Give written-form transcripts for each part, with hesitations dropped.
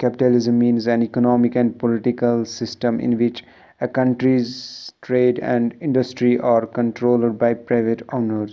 Capitalism means an economic and political system in which a country's trade and industry are controlled by private owners.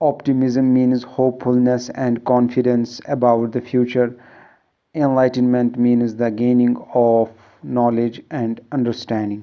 Optimism means hopefulness and confidence about the future. Enlightenment means the gaining of knowledge and understanding.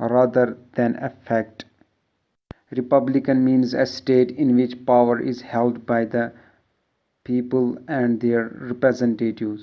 rather than a fact. Republican means a state in which power is held by the people and their representatives.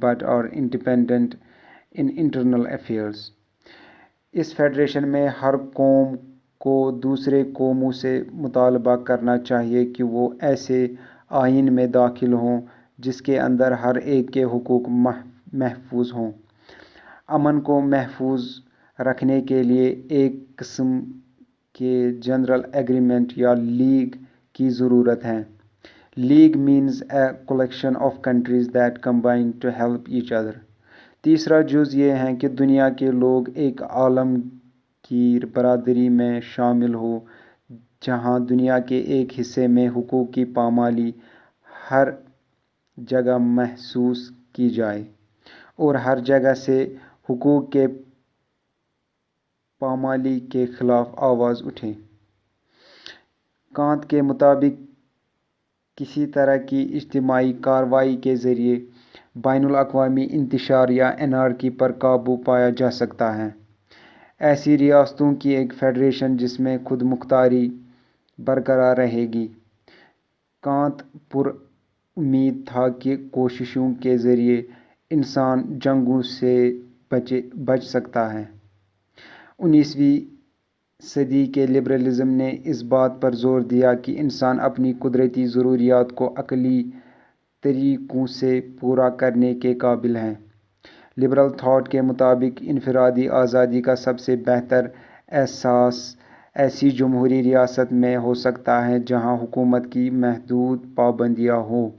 but are independent in internal affairs. اس federation میں ہر قوم کو دوسرے قوموں سے مطالبہ کرنا چاہیے کہ وہ ایسے آئین میں داخل ہوں جس کے اندر ہر ایک کے حقوق محفوظ ہوں۔ امن کو محفوظ رکھنے کے لیے ایک قسم کے جنرل ایگریمنٹ یا لیگ کی ضرورت ہے۔ League means a collection of countries that combine to help each other۔ تیسرا جز یہ ہے کہ دنیا کے لوگ ایک عالمگیر برادری میں شامل ہو جہاں دنیا کے ایک حصے میں حقوق کی پامالی ہر جگہ محسوس کی جائے اور ہر جگہ سے حقوق کے پامالی کے خلاف آواز اٹھے۔ کانت کے مطابق کسی طرح کی اجتماعی کارروائی کے ذریعے بین الاقوامی انتشار یا انارکی پر قابو پایا جا سکتا ہے۔ ایسی ریاستوں کی ایک فیڈریشن جس میں خود مختاری برقرار رہے گی۔ کانت پر امید تھا کہ کوششوں کے ذریعے انسان جنگوں سے بچ سکتا ہے۔ 19ویں صدی کے لبرلزم نے اس بات پر زور دیا کہ انسان اپنی قدرتی ضروریات کو عقلی طریقوں سے پورا کرنے کے قابل ہے۔ لبرل تھاٹ کے مطابق انفرادی آزادی کا سب سے بہتر احساس ایسی جمہوری ریاست میں ہو سکتا ہے جہاں حکومت کی محدود پابندیاں ہوں۔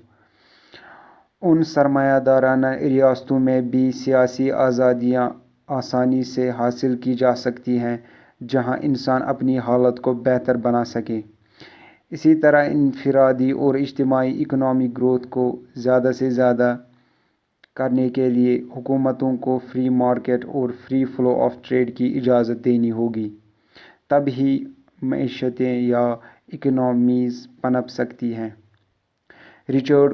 ان سرمایہ دارانہ ریاستوں میں بھی سیاسی آزادیاں آسانی سے حاصل کی جا سکتی ہیں جہاں انسان اپنی حالت کو بہتر بنا سکے۔ اسی طرح انفرادی اور اجتماعی اکنامک گروتھ کو زیادہ سے زیادہ کرنے کے لیے حکومتوں کو فری مارکیٹ اور فری فلو آف ٹریڈ کی اجازت دینی ہوگی، تب ہی معیشتیں یا اکانومیز پنپ سکتی ہیں۔ رچرڈ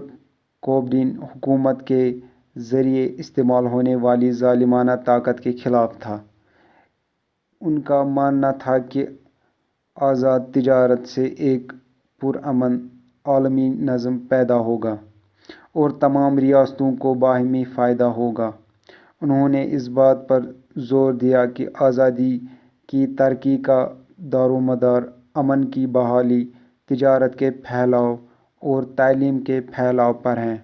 کوبڈن حکومت کے ذریعے استعمال ہونے والی ظالمانہ طاقت کے خلاف تھا۔ ان کا ماننا تھا کہ آزاد تجارت سے ایک پرامن عالمی نظم پیدا ہوگا اور تمام ریاستوں کو باہمی فائدہ ہوگا۔ انہوں نے اس بات پر زور دیا کہ آزادی کی ترقی کا دارومدار امن کی بحالی، تجارت کے پھیلاؤ اور تعلیم کے پھیلاؤ پر ہے۔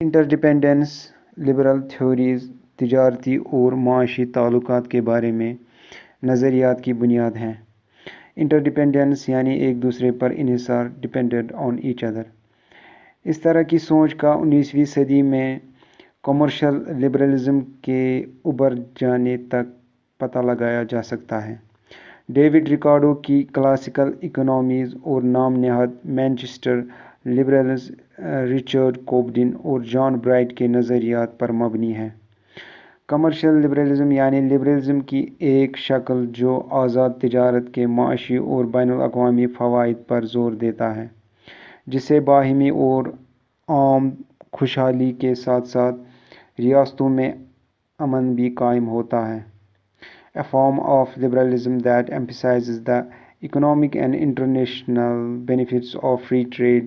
انٹرڈیپینڈنس لبرل تھیوریز تجارتی اور معاشی تعلقات کے بارے میں نظریات کی بنیاد ہیں۔ انٹرڈیپینڈنس یعنی ایک دوسرے پر انحصار، ڈیپینڈنٹ آن ایچ ادر۔ اس طرح کی سوچ کا 19ویں صدی میں کمرشل لبرلزم کے ابھر جانے تک پتہ لگایا جا سکتا ہے۔ ڈیوڈ ریکارڈو کی کلاسیکل اکنامیز اور نام نہاد مانچسٹر لبرلز رچرڈ کوبڈن اور جان برائٹ کے نظریات پر مبنی ہے۔ کمرشل لبرلزم یعنی لبرلزم کی ایک شکل جو آزاد تجارت کے معاشی اور بین الاقوامی فوائد پر زور دیتا ہے، جس سے باہمی اور عام خوشحالی کے ساتھ ساتھ ریاستوں میں امن بھی قائم ہوتا ہے۔ A form of liberalism that emphasizes the economic and international benefits of free trade,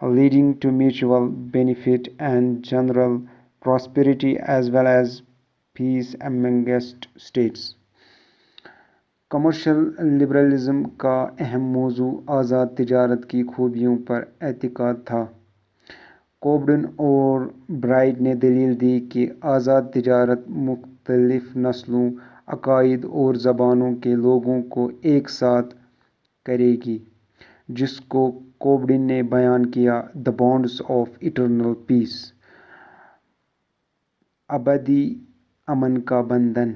leading to mutual benefit and general prosperity as well as peace amongst states۔ Commercial liberalism کا اہم موضوع آزاد تجارت کی خوبیوں پر اعتقاد تھا۔ کوبڈن اور برائٹ نے دلیل دی کہ آزاد تجارت مختلف نسلوں، عقائد اور زبانوں کے لوگوں کو ایک ساتھ کرے گی، جس کو کوبڈن نے بیان کیا "the bonds of eternal peace"، ابدی امن کا بندھن۔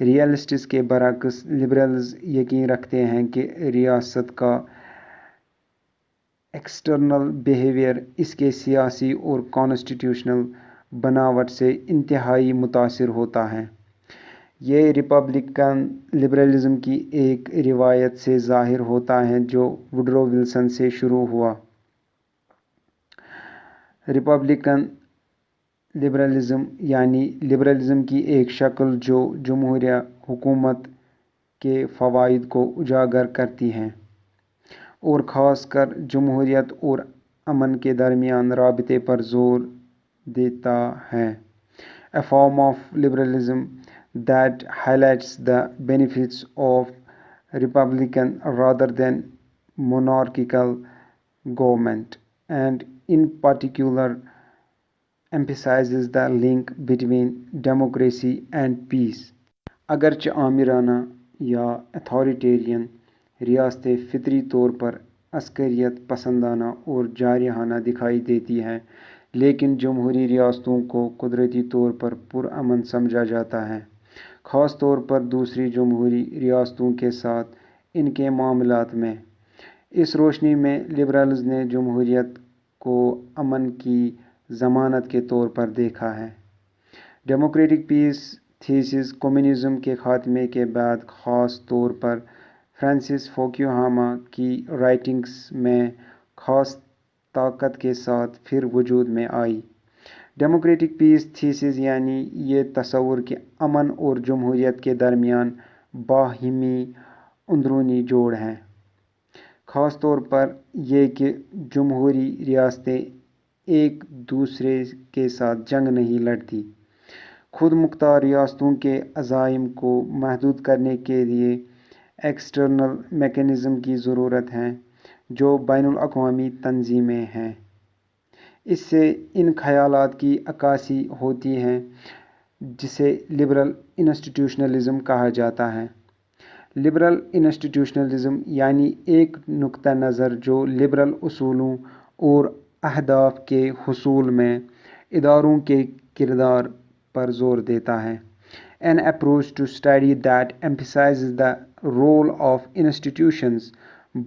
ریئلسٹس کے برعکس، لبرلز یقین رکھتے ہیں کہ ریاست کا ایکسٹرنل بیہیویئر اس کے سیاسی اور کانسٹیٹیوشنل بناوٹ سے انتہائی متاثر ہوتا ہے۔ یہ ریپبلکن لبرلزم کی ایک روایت سے ظاہر ہوتا ہے جو ووڈرو ولسن سے شروع ہوا۔ ریپبلکن لبرلزم یعنی لبرلزم کی ایک شکل جو جمہوری حکومت کے فوائد کو اجاگر کرتی ہے اور خاص کر جمہوریت اور امن کے درمیان رابطے پر زور دیتا ہے۔ a form of liberalism that highlights the benefits of republican rather than monarchical government, and in particular emphasizes the link between democracy and peace. اگرچہ آمرانہ یا اتھارٹیرین ریاستیں فطری طور پر عسکریت پسندانہ اور جارحانہ دکھائی دیتی ہیں، لیکن جمہوری ریاستوں کو قدرتی طور پر پرامن سمجھا جاتا ہے، خاص طور پر دوسری جمہوری ریاستوں کے ساتھ ان کے معاملات میں۔ اس روشنی میں لبرلز نے جمہوریت کو امن کی ضمانت کے طور پر دیکھا ہے۔ ڈیموکریٹک پیس تھیسس کمیونزم کے خاتمے کے بعد خاص طور پر فرانسس فوکویاما کی رائٹنگز میں خاص طاقت کے ساتھ پھر وجود میں آئی۔ ڈیموکریٹک پیس تھیسس یعنی یہ تصور کہ امن اور جمہوریت کے درمیان باہمی اندرونی جوڑ ہے، خاص طور پر یہ کہ جمہوری ریاستیں ایک دوسرے کے ساتھ جنگ نہیں لڑتی۔ خود مختار ریاستوں کے عزائم کو محدود کرنے کے لیے ایکسٹرنل میکانزم کی ضرورت ہے جو بین الاقوامی تنظیمیں ہیں۔ اس سے ان خیالات کی عکاسی ہوتی ہے جسے لبرل انسٹیٹیوشنلزم کہا جاتا ہے۔ لبرل انسٹیٹیوشنلزم یعنی ایک نقطہ نظر جو لبرل اصولوں اور اہداف کے حصول میں اداروں کے کردار پر زور دیتا ہے۔ An approach to study that emphasizes the role of institutions,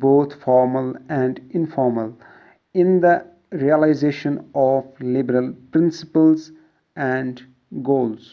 both formal and informal, in the realization of liberal principles and goals.